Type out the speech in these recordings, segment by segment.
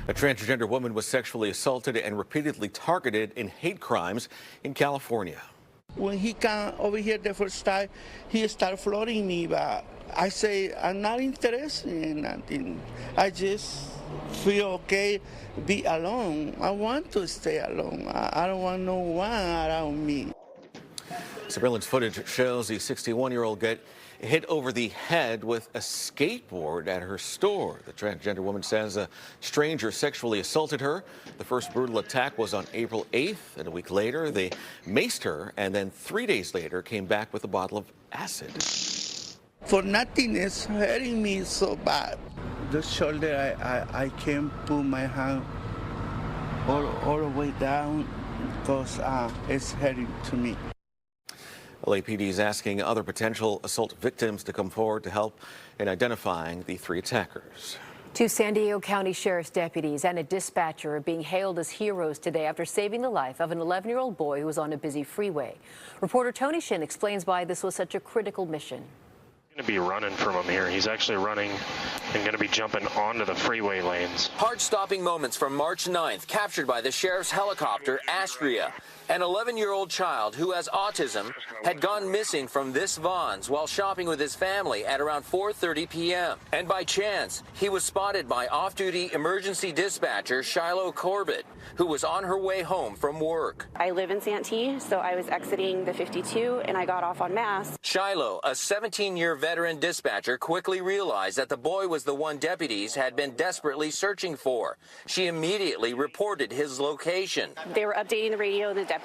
A transgender woman was sexually assaulted and repeatedly targeted in hate crimes in California. When he came over here the first time, he started flirting me, but I say I'm not interested in nothing. I just feel okay be alone. I want to stay alone. I don't want no one around me. Surveillance footage shows the 61-year-old get hit over the head with a skateboard at her store. The transgender woman says a stranger sexually assaulted her. The first brutal attack was on April 8th, and a week later they maced her, and then 3 days later came back with a bottle of acid. For nothing, it's hurting me so bad. The shoulder, I can't put my hand all the way down because it's hurting to me. LAPD is asking other potential assault victims to come forward to help in identifying the 3 attackers. 2 San Diego County Sheriff's deputies and a dispatcher are being hailed as heroes today after saving the life of an 11-year-old boy who was on a busy freeway. Reporter Tony Shin explains why this was such a critical mission. Going to be running from him here. He's actually running and going to be jumping onto the freeway lanes. Heart-stopping moments from March 9th captured by the sheriff's helicopter Astria. An 11-year-old child who has autism had gone missing from this Vons while shopping with his family at around 4:30 p.m. And by chance, he was spotted by off-duty emergency dispatcher Shiloh Corbett, who was on her way home from work. I live in Santee, so I was exiting the 52 and I got off on Mass. Shiloh, a 17-year veteran dispatcher, quickly realized that the boy was the one deputies had been desperately searching for. She immediately reported his location. They were updating the radio, the deputies,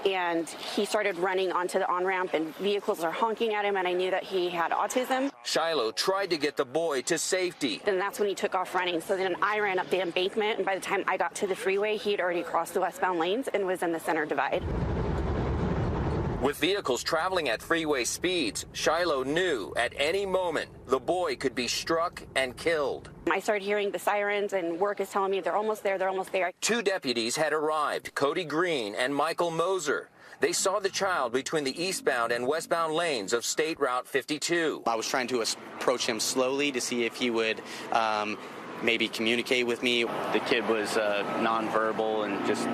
and he started running onto the on-ramp and vehicles are honking at him, and I knew that he had autism. Shiloh tried to get the boy to safety. And that's when he took off running. So then I ran up the embankment, and by the time I got to the freeway, he had already crossed the westbound lanes and was in the center divide. With vehicles traveling at freeway speeds, Shiloh knew at any moment the boy could be struck and killed. I started hearing the sirens, and work is telling me they're almost there, they're almost there. 2 deputies had arrived, Cody Green and Michael Moser. They saw the child between the eastbound and westbound lanes of State Route 52. I was trying to approach him slowly to see if he would maybe communicate with me. The kid was nonverbal and just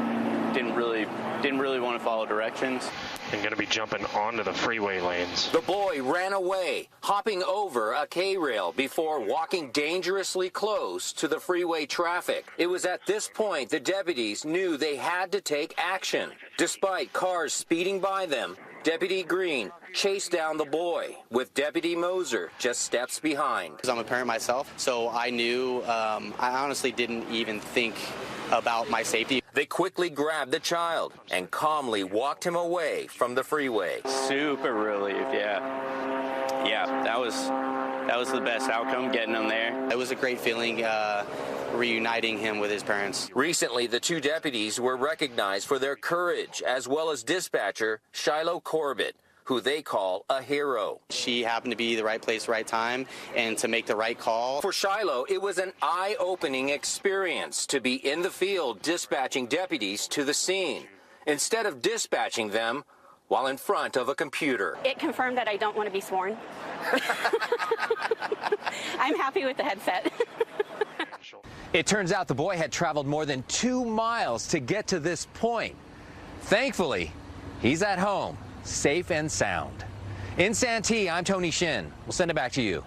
didn't really want to follow directions. And going to be jumping onto the freeway lanes. The boy ran away, hopping over a K-rail before walking dangerously close to the freeway traffic. It was at this point the deputies knew they had to take action. Despite cars speeding by them, Deputy Green chased down the boy, with Deputy Moser just steps behind. Because I'm a parent myself, so I knew, I honestly didn't even think about my safety. They quickly grabbed the child and calmly walked him away from the freeway. Super relief, yeah. Yeah, that was the best outcome, getting him there. It was a great feeling reuniting him with his parents. Recently, the 2 deputies were recognized for their courage, as well as dispatcher Shiloh Corbett, who they call a hero. She happened to be the right place, right time, and to make the right call. For Shiloh, it was an eye-opening experience to be in the field dispatching deputies to the scene, instead of dispatching them while in front of a computer. It confirmed that I don't want to be sworn. I'm happy with the headset. It turns out the boy had traveled more than 2 miles to get to this point. Thankfully, he's at home, safe and sound. In Santee, I'm Tony Shin. We'll send it back to you.